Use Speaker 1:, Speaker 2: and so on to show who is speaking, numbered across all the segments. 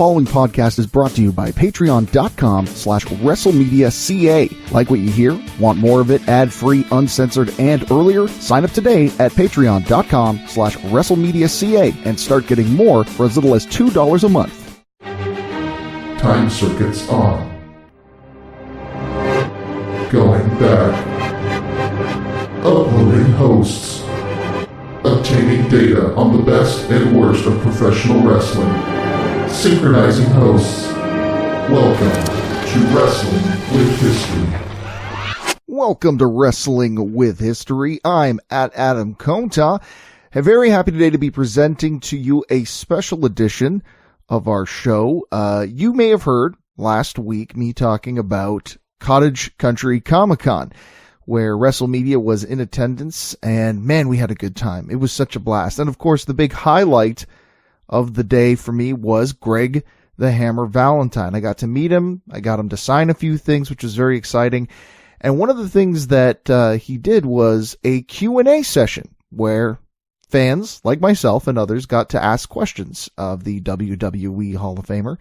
Speaker 1: following podcast is brought to you by patreon.com/WrestleMedia.ca. Like what you hear? Want more of it ad-free, uncensored, and earlier? Sign up today at patreon.com/WrestleMedia.ca and start getting more for as little as $2 a month.
Speaker 2: Time circuits on. Going back. Uploading hosts. Obtaining data on the best and worst of professional wrestling. Synchronizing hosts. Welcome to Wrestling with History.
Speaker 1: Welcome to Wrestling with History. I'm at Adam Conta. I'm very happy today to be presenting to you a special edition of our show. You may have heard last week me talking about Cottage Country Comic Con, where WrestleMedia was in attendance, and man, we had a good time. It was such a blast. And of course, the big highlight of the day for me was Greg the Hammer Valentine. I got to meet him. I got him to sign a few things, which was very exciting. And one of the things that he did was a Q&A session where fans like myself and others got to ask questions of the WWE Hall of Famer.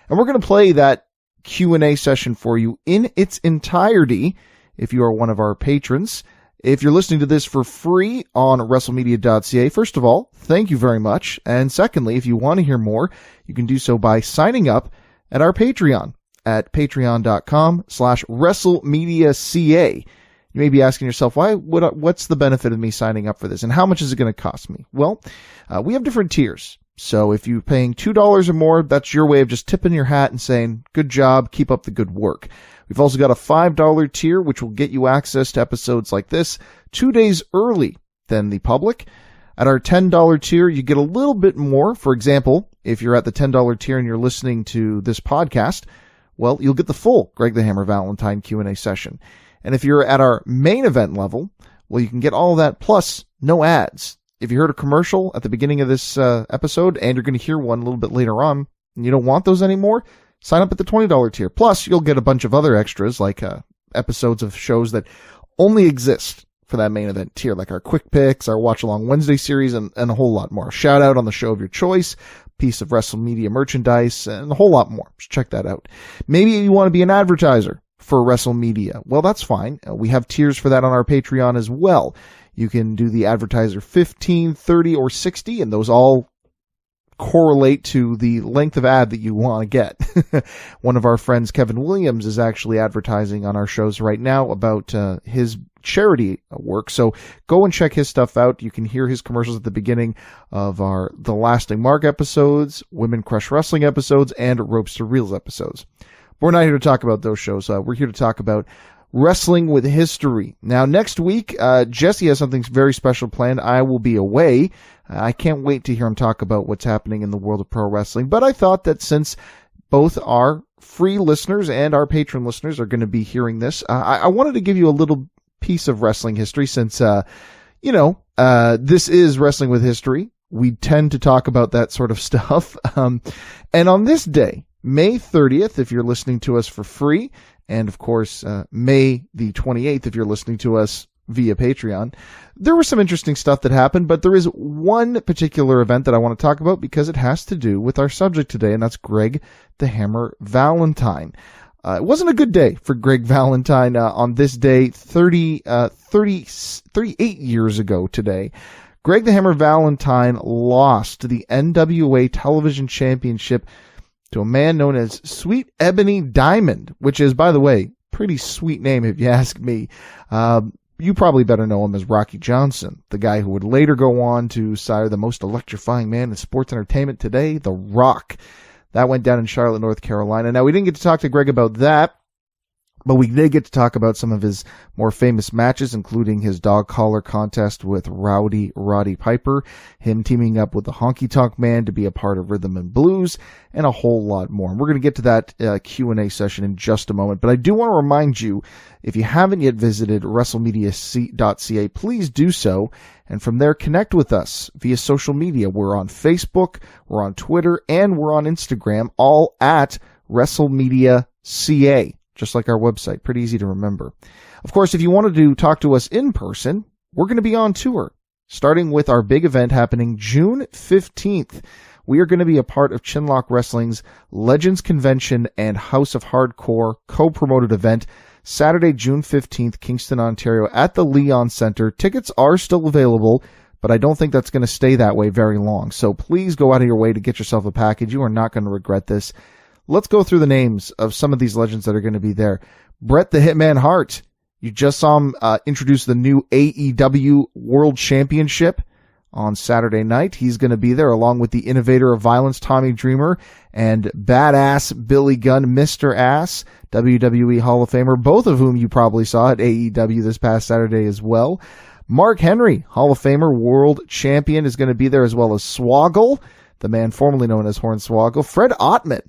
Speaker 1: And we're going to play that Q&A session for you in its entirety if you are one of our patrons. If you're listening to this for free on WrestleMedia.ca, first of all, thank you very much. And secondly, if you want to hear more, you can do so by signing up at our Patreon at patreon.com/WrestleMedia.ca. You may be asking yourself, what's the benefit of me signing up for this? And how much is it going to cost me? Well, we have different tiers. So if you're paying $2 or more, that's your way of just tipping your hat and saying, good job, keep up the good work. We've also got a $5 tier, which will get you access to episodes like this 2 days early than the public. At our $10 tier, you get a little bit more. For example, if you're at the $10 tier and you're listening to this podcast, well, you'll get the full Greg the Hammer Valentine Q&A session. And if you're at our main event level, well, you can get all of that plus no ads. If you heard a commercial at the beginning of this episode, and you're going to hear one a little bit later on, and you don't want those anymore, sign up at the $20 tier. Plus, you'll get a bunch of other extras, like episodes of shows that only exist for that main event tier, like our Quick Picks, our Watch Along Wednesday series, and a whole lot more. Shout out on the show of your choice, piece of WrestleMedia merchandise, and a whole lot more. Just check that out. Maybe you want to be an advertiser for WrestleMedia. Well, that's fine. We have tiers for that on our Patreon as well. You can do the advertiser 15, 30, or 60, and those all correlate to the length of ad that you want to get. One of our friends, Kevin Williams, is actually advertising on our shows right now about his charity work. So go and check his stuff out. You can hear his commercials at the beginning of The Lasting Mark episodes, Women Crush Wrestling episodes, and Ropes to Reels episodes. But we're not here to talk about those shows. We're here to talk about Wrestling with History. Now, next week, Jesse has something very special planned. I will be away. I can't wait to hear him talk about what's happening in the world of pro wrestling. But I thought that since both our free listeners and our patron listeners are going to be hearing this, I wanted to give you a little piece of wrestling history since, this is Wrestling with History. We tend to talk about that sort of stuff. And on this day, May 30th, if you're listening to us for free, and of course, May the 28th, if you're listening to us via Patreon, there was some interesting stuff that happened, but there is one particular event that I want to talk about because it has to do with our subject today, and that's Greg the Hammer Valentine. It wasn't a good day for Greg Valentine on this day 38 years ago today. Greg the Hammer Valentine lost the NWA Television Championship to a man known as Sweet Ebony Diamond, which is, by the way, pretty sweet name if you ask me. You probably better know him as Rocky Johnson, the guy who would later go on to sire the most electrifying man in sports entertainment today, The Rock. That went down in Charlotte, North Carolina. Now, we didn't get to talk to Greg about that, but we did get to talk about some of his more famous matches, including his dog collar contest with Rowdy Roddy Piper, him teaming up with the Honky Tonk Man to be a part of Rhythm and Blues, and a whole lot more. And we're going to get to that Q&A session in just a moment. But I do want to remind you, if you haven't yet visited WrestleMedia.ca, please do so. And from there, connect with us via social media. We're on Facebook, we're on Twitter, and we're on Instagram, all at WrestleMedia.ca. Just like our website. Pretty easy to remember. Of course, if you wanted to talk to us in person, we're going to be on tour, starting with our big event happening June 15th. we are going to be a part of Chinlock Wrestling's Legends Convention and House of Hardcore co-promoted event Saturday, June 15th, Kingston, Ontario at the Leon Center. Tickets are still available, but I don't think that's going to stay that way very long. So please go out of your way to get yourself a package. You are not going to regret this. Let's go through the names of some of these legends that are going to be there. Bret the Hitman Hart. You just saw him introduce the new AEW World Championship on Saturday night. He's going to be there along with the Innovator of Violence, Tommy Dreamer, and Badass Billy Gunn, Mr. Ass, WWE Hall of Famer, both of whom you probably saw at AEW this past Saturday as well. Mark Henry, Hall of Famer, World Champion, is going to be there, as well as Swoggle, the man formerly known as Hornswoggle. Fred Ottman,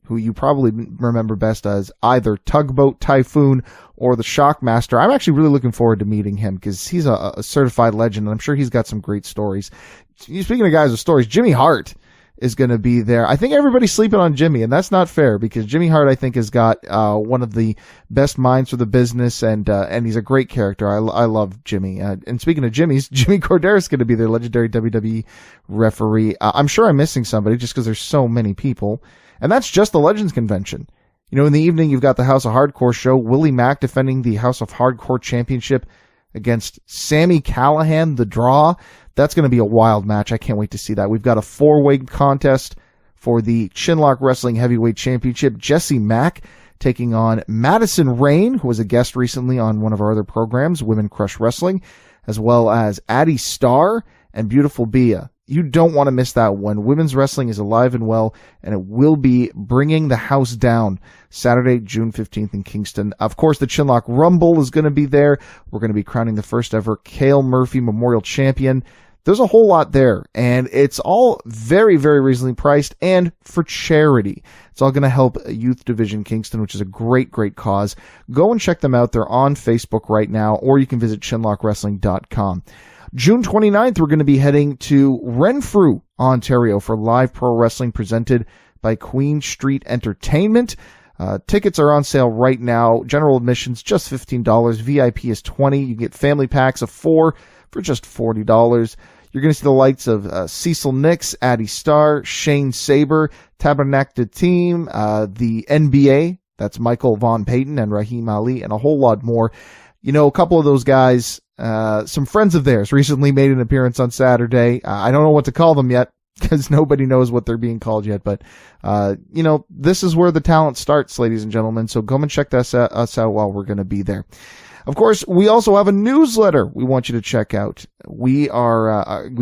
Speaker 1: who you probably remember best as either Tugboat Typhoon or the Shockmaster. I'm actually really looking forward to meeting him because he's a certified legend, and I'm sure he's got some great stories. Speaking of guys with stories, Jimmy Hart is going to be there. I think everybody's sleeping on Jimmy, and that's not fair because Jimmy Hart, I think, has got one of the best minds for the business, and he's a great character. I love Jimmy. And speaking of Jimmy's, Jimmy Corderas is going to be their legendary WWE referee. I'm sure I'm missing somebody just because there's so many people. And that's just the Legends Convention. You know, in the evening, you've got the House of Hardcore show. Willie Mack defending the House of Hardcore Championship against Sami Callihan, the Draw. That's going to be a wild match. I can't wait to see that. We've got a 4-way contest for the Chinlock Wrestling Heavyweight Championship. Jesse Mack taking on Madison Rain, who was a guest recently on one of our other programs, Women Crush Wrestling, as well as Addie Starr and Beautiful Bia. You don't want to miss that one. Women's wrestling is alive and well, and it will be bringing the house down Saturday, June 15th in Kingston. Of course, the Chinlock Rumble is going to be there. We're going to be crowning the first ever Cale Murphy Memorial Champion. There's a whole lot there, and it's all very, very reasonably priced and for charity. It's all going to help Youth Division Kingston, which is a great, great cause. Go and check them out. They're on Facebook right now, or you can visit chinlockwrestling.com. June 29th, we're going to be heading to Renfrew, Ontario for live pro wrestling presented by Queen Street Entertainment. Tickets are on sale right now. General admissions, just $15. VIP is $20. You get family packs of 4 for just $40. You're going to see the lights of Cecil Nix, Addie Starr, Shane Saber, Tabernacle Team, the NBA, that's Michael Von Payton and Raheem Ali, and a whole lot more. You know, a couple of those guys, some friends of theirs recently made an appearance on Saturday. I don't know what to call them yet because nobody knows what they're being called yet. But, you know, this is where the talent starts, ladies and gentlemen. So come and check us out while we're going to be there. Of course, we also have a newsletter we want you to check out. We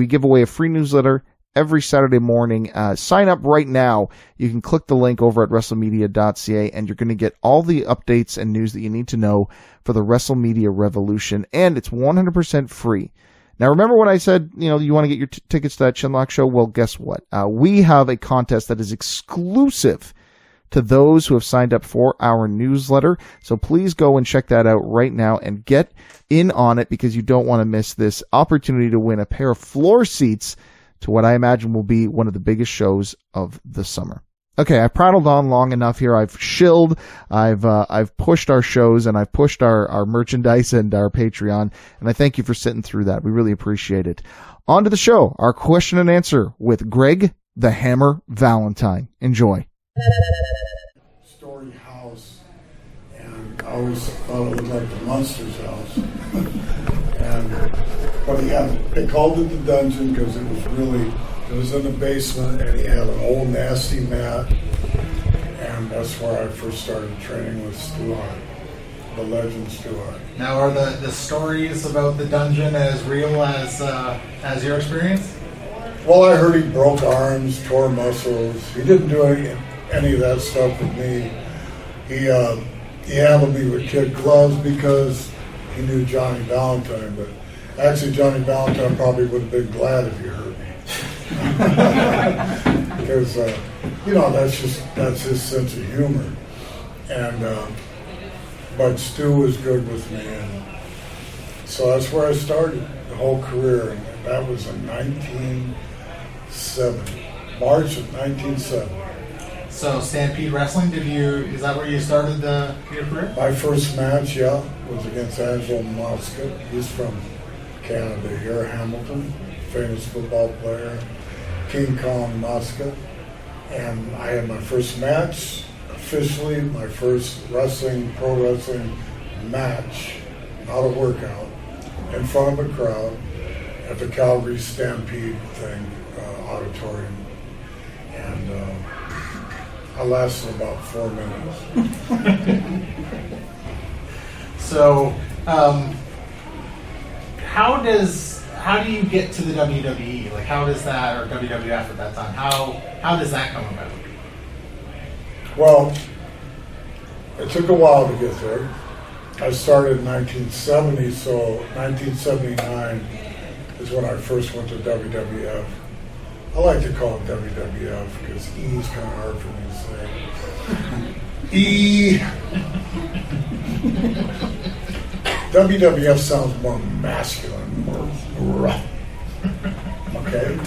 Speaker 1: give away a free newsletter every Saturday morning. Sign up right now. You can click the link over at WrestleMedia.ca, and you're going to get all the updates and news that you need to know for the WrestleMedia revolution, and it's 100% free. Now, remember when I said, you know, you want to get your tickets to that Chinlock show? Well, guess what? We have a contest that is exclusive to those who have signed up for our newsletter. So please go and check that out right now and get in on it because you don't want to miss this opportunity to win a pair of floor seats to what I imagine will be one of the biggest shows of the summer. Okay, I've prattled on long enough here. I've shilled, I've pushed our shows, and I've pushed our merchandise and our Patreon, and I thank you for sitting through that. We really appreciate it. On to the show, our question and answer with Greg the Hammer Valentine. Enjoy.
Speaker 3: Story house, and I always thought it looked like the Munsters house. But they called it the dungeon because it was in the basement, and he had an old nasty mat, and that's where I first started training with Stu Hart, the legend Stu Hart.
Speaker 4: Now, are the stories about the dungeon as real as your experience?
Speaker 3: Well, I heard he broke arms, tore muscles. He didn't do any of that stuff with me. He handled me with kid gloves because he knew Johnny Valentine, but actually Johnny Valentine probably would have been glad if he hurt me. Because, you know, that's his sense of humor. And, but Stu was good with me, and so that's where I started the whole career, and that was in 1970, March of 1970.
Speaker 4: So Stampede Wrestling, is that where you started your career?
Speaker 3: My first match, yeah, was against Angelo Mosca. He's from Canada here, Hamilton, famous football player. King Kong Mosca, and I had my first match, officially my first pro wrestling match, not a workout, in front of a crowd at the Calgary Stampede auditorium, and I lasted about 4 minutes.
Speaker 4: So, how do you get to the WWE? Like, how does that, or WWF at that time? How does that come about?
Speaker 3: Well, it took a while to get there. I started in 1970, so 1979 is when I first went to WWF. I like to call it WWF because E is kind of hard for me to say. E. WWF sounds more masculine, more rough. Okay?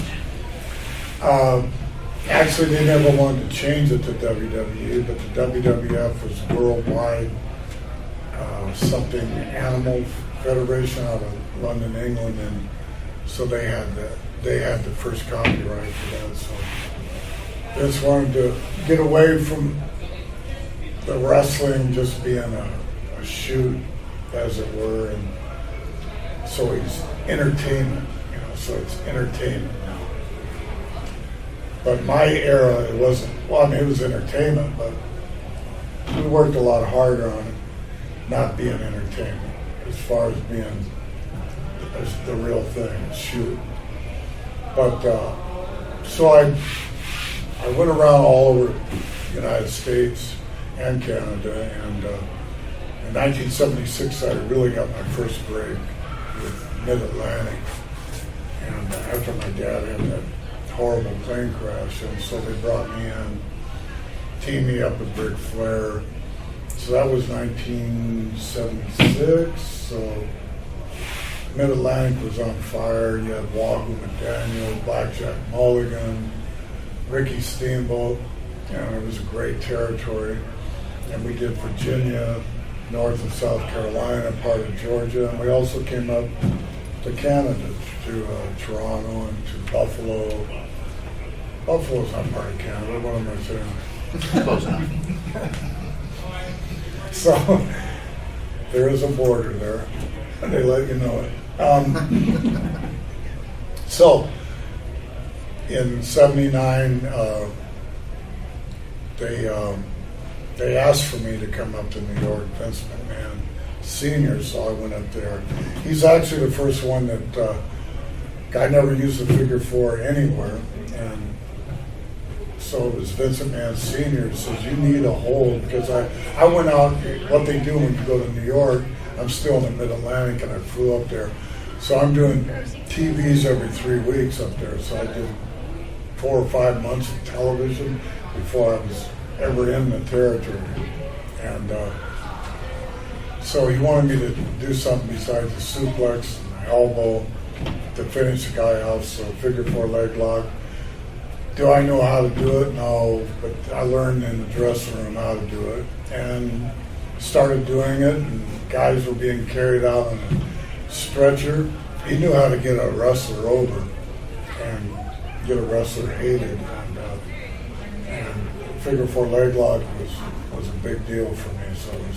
Speaker 3: Actually, they never wanted to change it to WWE, but the WWF was worldwide, something Animal Federation out of London, England, and so they had the first copyright for that. So they just wanted to get away from the wrestling just being a shoot, as it were, and so it's entertainment, so it's entertainment now. But my era, it wasn't, it was entertainment, but we worked a lot harder on it not being entertainment, as far as being the real thing, shoot. But, so I went around all over the United States and Canada, and in 1976, I really got my first break with Mid-Atlantic. And after my dad had that horrible plane crash, and so they brought me in, teamed me up with Ric Flair. So that was 1976. So Mid-Atlantic was on fire. You had Wahoo McDaniel, Blackjack Mulligan, Ricky Steamboat, and it was a great territory. And we did Virginia, North and South Carolina, part of Georgia, and we also came up to Canada, to Toronto and to Buffalo. Buffalo's not part of Canada, what am I saying?
Speaker 5: Close enough.
Speaker 3: So there is a border there, and they let you know it. So in '79, they asked for me to come up to New York, Vince McMahon Sr., so I went up there. He's actually the first one that I never used the figure 4 anywhere, and so it was Vince McMahon Sr. says, you need a hold, because I went out, what they do when you go to New York, I'm still in the Mid-Atlantic, and I flew up there. So I'm doing TVs every 3 weeks up there, so I did 4 or 5 months of television before I was ever in the territory. And so he wanted me to do something besides the suplex, my elbow, to finish the guy off, so figure 4 leg lock. Do I know how to do it? No, but I learned in the dressing room how to do it, and started doing it, and guys were being carried out on a stretcher. He knew how to get a wrestler over and get a wrestler hated, and figure 4 leg lock was a big deal for me, so it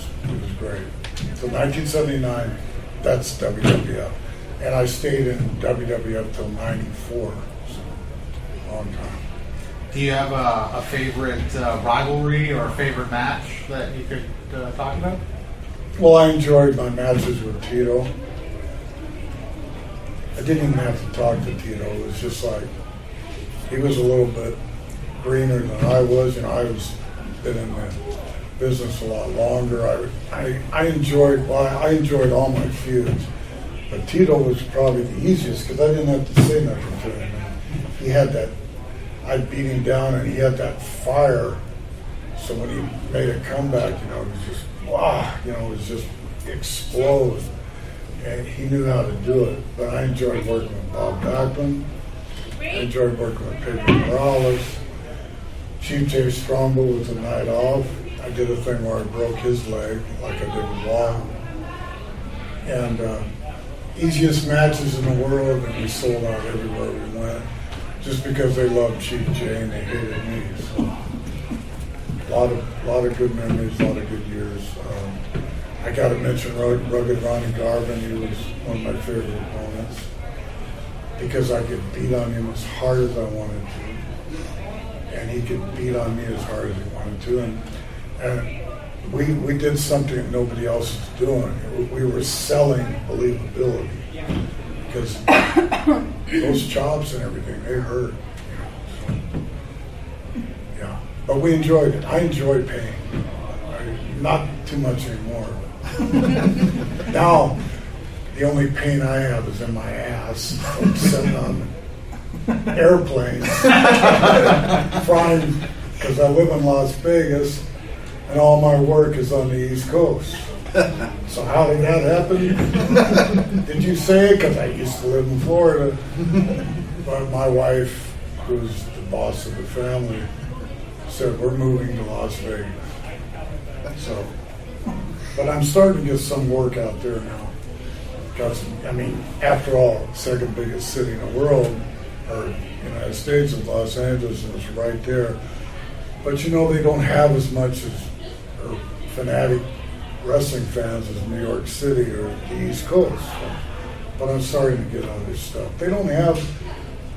Speaker 3: was great. So 1979, that's WWF. And I stayed in WWF till '94, so a long time.
Speaker 4: Do you have a favorite rivalry or a favorite match that you could talk about?
Speaker 3: Well, I enjoyed my matches with Tito. I didn't even have to talk to Tito. It was just like, he was a little bit greener than I was. I was been in the business a lot longer. I enjoyed all my feuds, but Tito was probably the easiest because I didn't have to say nothing to him. He had that, I beat him down, and he had that fire. So when he made a comeback, it was just, wow, it was just explode. And he knew how to do it. But I enjoyed working with Bob Backlund. I enjoyed working with Pedro Morales. Chief Jay Strongbow was a night off. I did a thing where I broke his leg, like I did with Wahoo. And easiest matches in the world, and we sold out everywhere we went. just because they loved Chief Jay and they hated me. So a lot of good memories, a lot of good years. I got to mention Rugged Ronnie Garvin. He was one of my favorite opponents because I could beat on him as hard as I wanted to, and he could beat on me as hard as he wanted to, and we did something that nobody else was doing. We were selling believability because those chops and everything, they hurt. So, yeah, but we enjoyed it. I enjoyed pain. Not too much anymore. Now, the only pain I have is in my ass from sitting on airplanes, flying, because I live in Las Vegas, and all my work is on the East Coast. So how did that happen? Did you say? Because I used to live in Florida. But my wife, who's the boss of the family, said, we're moving to Las Vegas. So, but I'm starting to get some work out there now. Because, I mean, after all, second biggest city in the world, or United States, of Los Angeles is right there. But you know, they don't have as much as or fanatic wrestling fans as New York City or the East Coast. So, but I'm starting to get other stuff. They don't have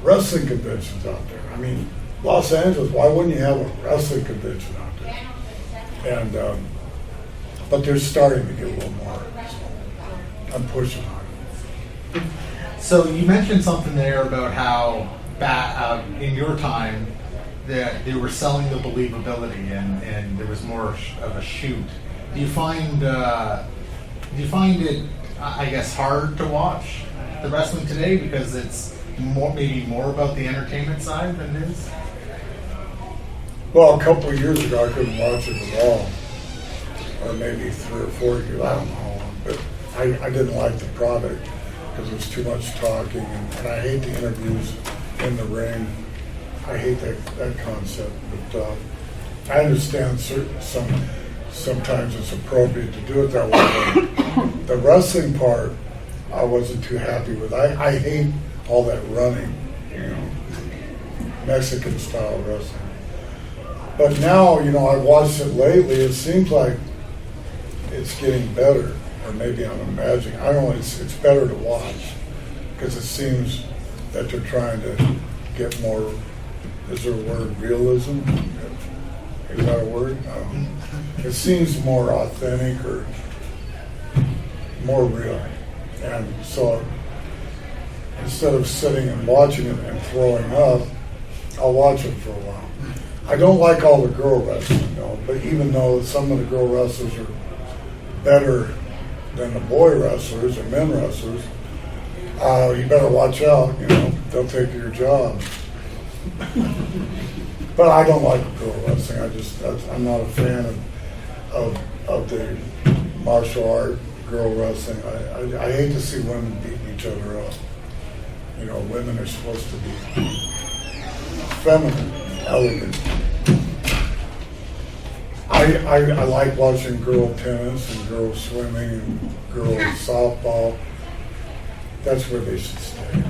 Speaker 3: wrestling conventions out there. I mean, Los Angeles, why wouldn't you have a wrestling convention out there? And but they're starting to get a little more. So I'm pushing on it.
Speaker 4: So you mentioned something there about how in your time that they were selling the believability and there was more of a shoot. Do you find it, I guess, hard to watch the wrestling today because it's maybe more about the entertainment side than it is?
Speaker 3: Well, a couple of years ago, I couldn't watch it at all, or maybe 3 or 4 years. I don't know how long, but I didn't like the product because there was too much talking, and I hate the interviews in the ring. I hate that concept, but I understand sometimes it's appropriate to do it that way. But the wrestling part, I wasn't too happy with. I hate all that running, Mexican style wrestling. But now, I've watched it lately. It seems like it's getting better, or maybe I'm imagining. I don't know. It's better to watch because it seems that they're trying to get more. Is there a word, realism? Is that a word? It seems more authentic or more real. And so instead of sitting and watching it and throwing up, I'll watch it for a while. I don't like all the girl wrestling, though, but even though some of the girl wrestlers are better than the boy wrestlers or men wrestlers, you better watch out, they'll take your job. But I don't like girl wrestling. I'm not a fan of the martial art girl wrestling. I hate to see women beating each other up. Women are supposed to be feminine, elegant. I like watching girl tennis and girl swimming and girl softball. That's where they should stay.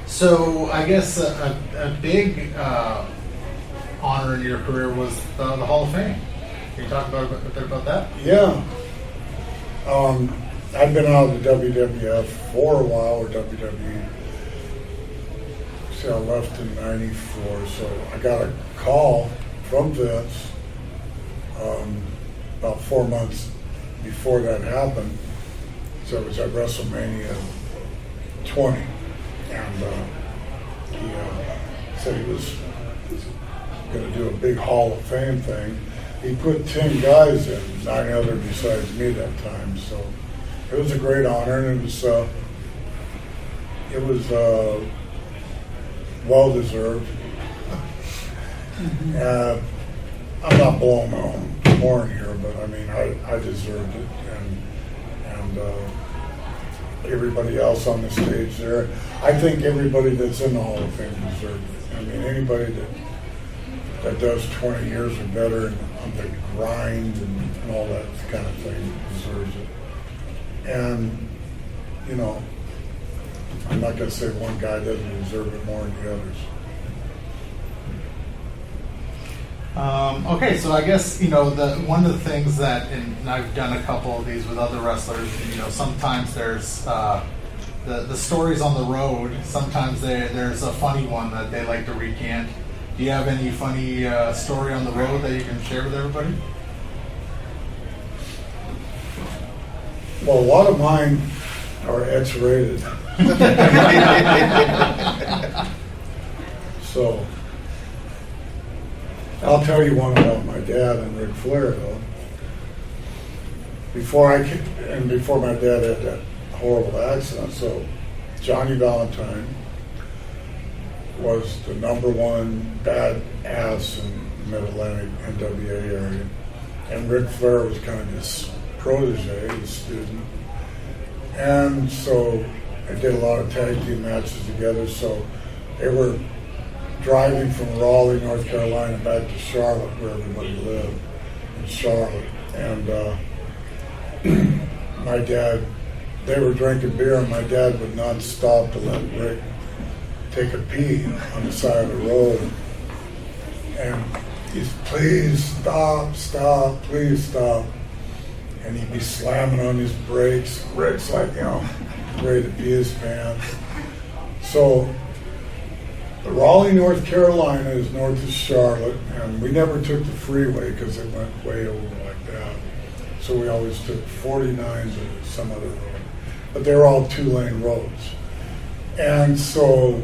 Speaker 4: So I guess a big honor in your career was the Hall of Fame. Can you talk a bit about that?
Speaker 3: Yeah. I've been out of the WWF for a while, or WWE. See, I left in '94, so I got a call from Vince about 4 months before that happened. So it was at WrestleMedia 20. And he said he was going to do a big Hall of Fame thing. He put 10 guys in, 9 others besides me that time. So it was a great honor, and it was well deserved. I'm not blowing my own horn here, but I mean I deserved it, and everybody else on the stage there. I think everybody that's in the Hall of Fame deserves it. I mean, anybody that does 20 years or better on the grind and all that kind of thing deserves it. And, I'm not going to say one guy doesn't deserve it more than the others.
Speaker 4: Okay, so I guess, one of the things that, and I've done a couple of these with other wrestlers, sometimes there's the stories on the road, sometimes there's a funny one that they like to recant. Do you have any funny story on the road that you can share with everybody?
Speaker 3: Well, a lot of mine are X-rated. So, I'll tell you one about my dad and Ric Flair, though. Before my dad had that horrible accident, so Johnny Valentine was the #1 bad ass in the Mid-Atlantic NWA area. And Ric Flair was kind of his protege, his student. And so they did a lot of tag team matches together. So they were driving from Raleigh, North Carolina back to Charlotte, where everybody lived, in Charlotte. And my dad, they were drinking beer, and my dad would not stop to let Rick take a pee on the side of the road. And he's, please stop, please stop. And he'd be slamming on his brakes. Rick's like, ready to pee his pants. So Raleigh, North Carolina is north of Charlotte, and we never took the freeway because it went way over like that. So we always took 49s or some other road. But they were all 2-lane roads. And so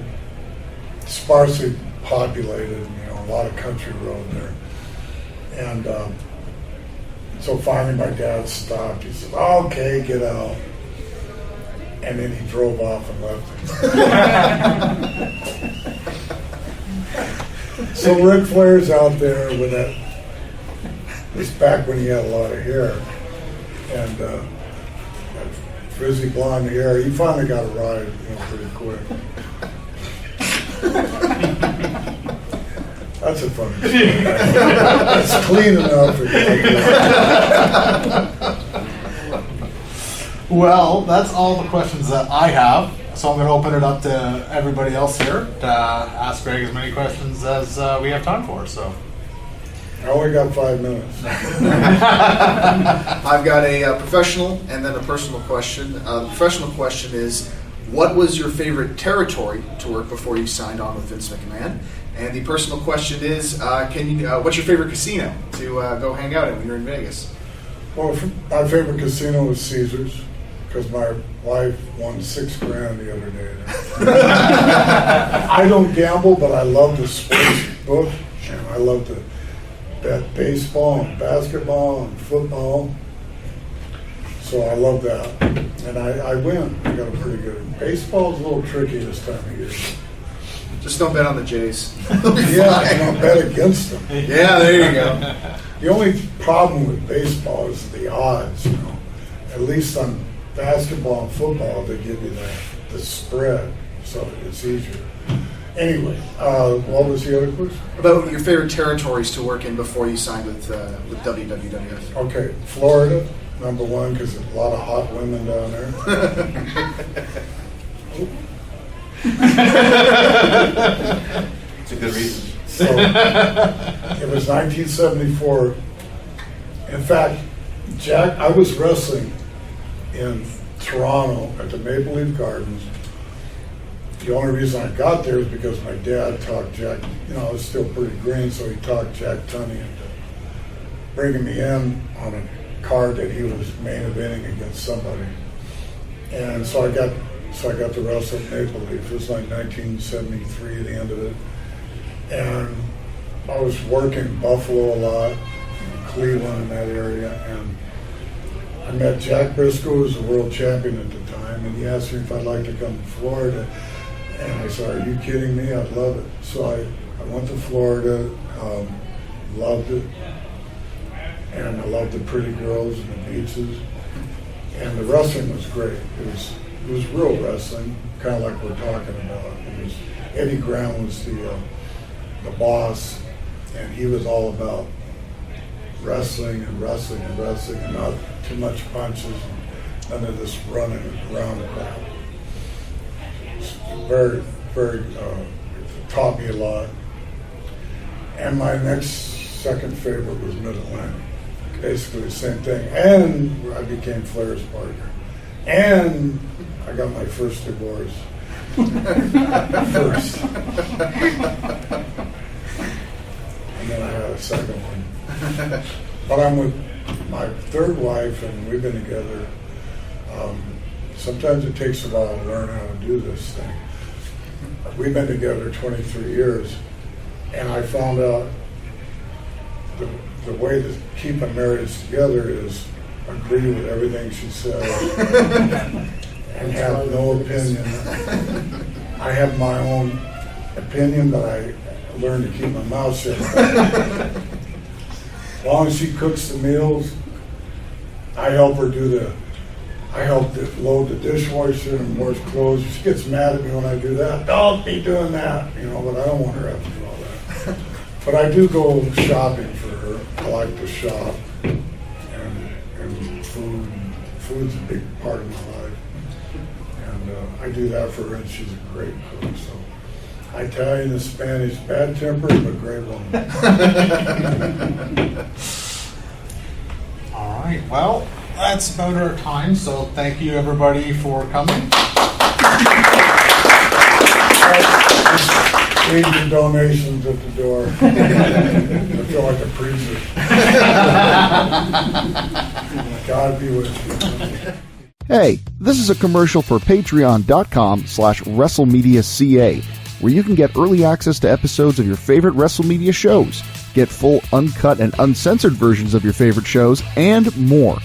Speaker 3: sparsely populated, a lot of country road there. And so finally my dad stopped. He said, okay, get out. And then he drove off and left him. So Ric Flair's out there with that, this back when he had a lot of hair. And that frizzy blonde hair. He finally got a ride pretty quick. That's a funny story. It's clean enough.
Speaker 4: Well, that's all the questions that I have. So I'm going to open it up to everybody else here to ask Greg as many questions as we have time for. So
Speaker 3: I only got 5 minutes.
Speaker 5: I've got a professional and then a personal question. The professional question is, what was your favorite territory to work before you signed on with Vince McMahon? And the personal question is, what's your favorite casino to go hang out in when you're in Vegas?
Speaker 3: Well, my favorite casino was Caesars, because my wife won $6,000 the other day. I don't gamble, but I love the sports book, and I love to bet baseball and basketball and football. So I love that. And I win. I got a pretty good. Baseball's a little tricky this time of year.
Speaker 5: Just don't bet on the Jays.
Speaker 3: Yeah, I don't bet against them.
Speaker 5: Yeah, there you go.
Speaker 3: The only problem with baseball is the odds, At least on basketball and football, they give you the spread, so it's easier. Anyway, what was the other question?
Speaker 5: About your favorite territories to work in before you signed with WWF.
Speaker 3: Okay, Florida, #1, because there's a lot of hot women down there.
Speaker 6: It's a good reason.
Speaker 3: So, it was 1974. In fact, I was wrestling in Toronto at the Maple Leaf Gardens. The only reason I got there is because my dad talked Jack, I was still pretty green, so he talked Jack Tunney into bringing me in on a card that he was main eventing against somebody. And so I got to wrestle at Maple Leaf. It was like 1973, the end of it. And I was working Buffalo a lot, Cleveland in that area, and I met Jack Briscoe, who was the world champion at the time, and he asked me if I'd like to come to Florida. And I said, are you kidding me? I'd love it. So I went to Florida, loved it, and I loved the pretty girls and the beaches. And the wrestling was great. It was real wrestling, kind of like we're talking about. Eddie Graham was the boss, and he was all about wrestling and not too much punches and none of this running around the crowd. very, very taught me a lot. And my next second favorite was Mid-Atlantic. Basically the same thing. And I became Flair's partner. And I got my first divorce. First. And then I had a second one. But I'm with my third wife, and we've been together. Sometimes it takes a while to learn how to do this thing. We've been together 23 years, and I found out the way to keep a marriage together is agree with everything she says and have no opinion. I have my own opinion, but I learned to keep my mouth shut. As long as she cooks the meals, I help her load the dishwasher and wash clothes. She gets mad at me when I do that. Don't be doing that, but I don't want her to have to do all that. But I do go shopping for her. I like to shop, and food's a big part of my life. And I do that for her, and she's a great cook. So Italian and Spanish, bad tempered, but great woman.
Speaker 4: All right, well, that's about our time, so thank you everybody for coming.
Speaker 3: Leave your donations at the door. I feel like a preacher. God be with you.
Speaker 1: Hey, this is a commercial for patreon.com/WrestleMedia.ca, where you can get early access to episodes of your favorite WrestleMedia shows, get full uncut and uncensored versions of your favorite shows, and more.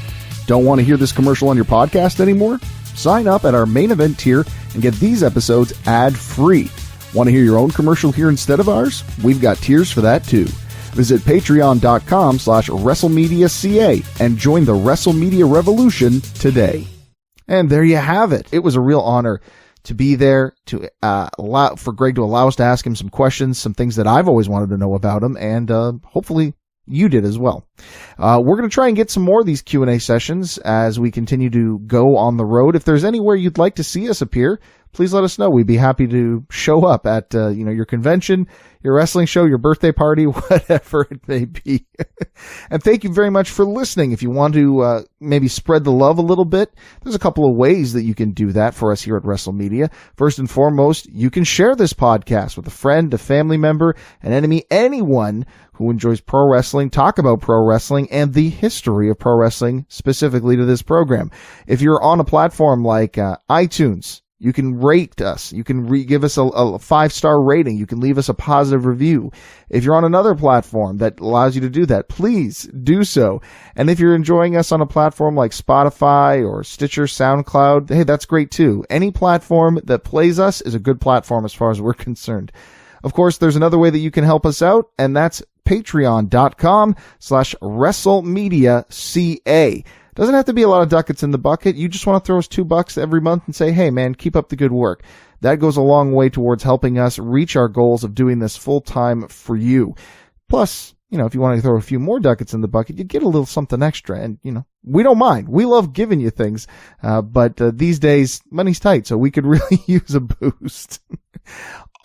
Speaker 1: Don't want to hear this commercial on your podcast anymore? Sign up at our main event tier and get these episodes ad-free. Want to hear your own commercial here instead of ours? We've got tiers for that too. Visit patreon.com/WrestleMedia.ca and join the WrestleMedia revolution today. And there you have it. It was a real honor to be there, to allow for Greg to allow us to ask him some questions, some things that I've always wanted to know about him, and hopefully you did as well. We're going to try and get some more of these Q&A sessions as we continue to go on the road. If there's anywhere you'd like to see us appear, please let us know. We'd be happy to show up at your convention, your wrestling show, your birthday party, whatever it may be. And thank you very much for listening. If you want to maybe spread the love a little bit, there's a couple of ways that you can do that for us here at WrestleMedia. First and foremost, you can share this podcast with a friend, a family member, an enemy, anyone who enjoys pro wrestling, talk about pro wrestling, and the history of pro wrestling specifically to this program. If you're on a platform like iTunes, you can rate us. You can give us a 5-star rating. You can leave us a positive review. If you're on another platform that allows you to do that, please do so. And if you're enjoying us on a platform like Spotify or Stitcher, SoundCloud, hey, that's great too. Any platform that plays us is a good platform as far as we're concerned. Of course, there's another way that you can help us out, and that's patreon.com/WrestleMedia.ca. Doesn't have to be a lot of ducats in the bucket. You just want to throw us $2 every month and say, hey, man, keep up the good work. That goes a long way towards helping us reach our goals of doing this full time for you. Plus, if you want to throw a few more ducats in the bucket, you get a little something extra. And, we don't mind. We love giving you things. But these days, money's tight, so we could really use a boost.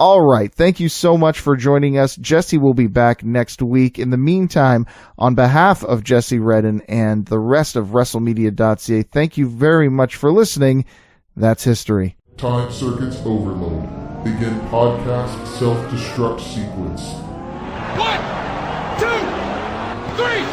Speaker 1: All right. Thank you so much for joining us. Jesse will be back next week. In the meantime, on behalf of Jesse Redden and the rest of WrestleMedia.ca, thank you very much for listening. That's history.
Speaker 2: Time circuits overload. Begin podcast self-destruct sequence.
Speaker 7: 1, 2, 3.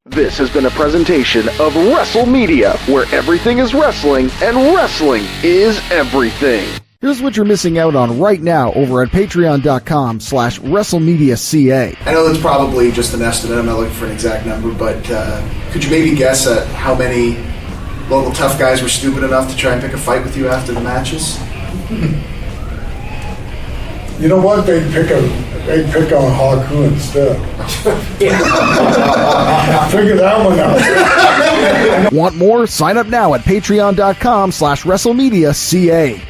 Speaker 1: This has been a presentation of WrestleMedia, where everything is wrestling and wrestling is everything. Here's what you're missing out on right now over at patreon.com/WrestleMedia.ca.
Speaker 5: I know that's probably just an estimate. I'm not looking for an exact number, but could you maybe guess at how many local tough guys were stupid enough to try and pick a fight with you after the matches?
Speaker 3: You know what? They'd pick on Haku instead. Figure that one out.
Speaker 1: Want more? Sign up now at patreon.com/WrestleMedia.ca.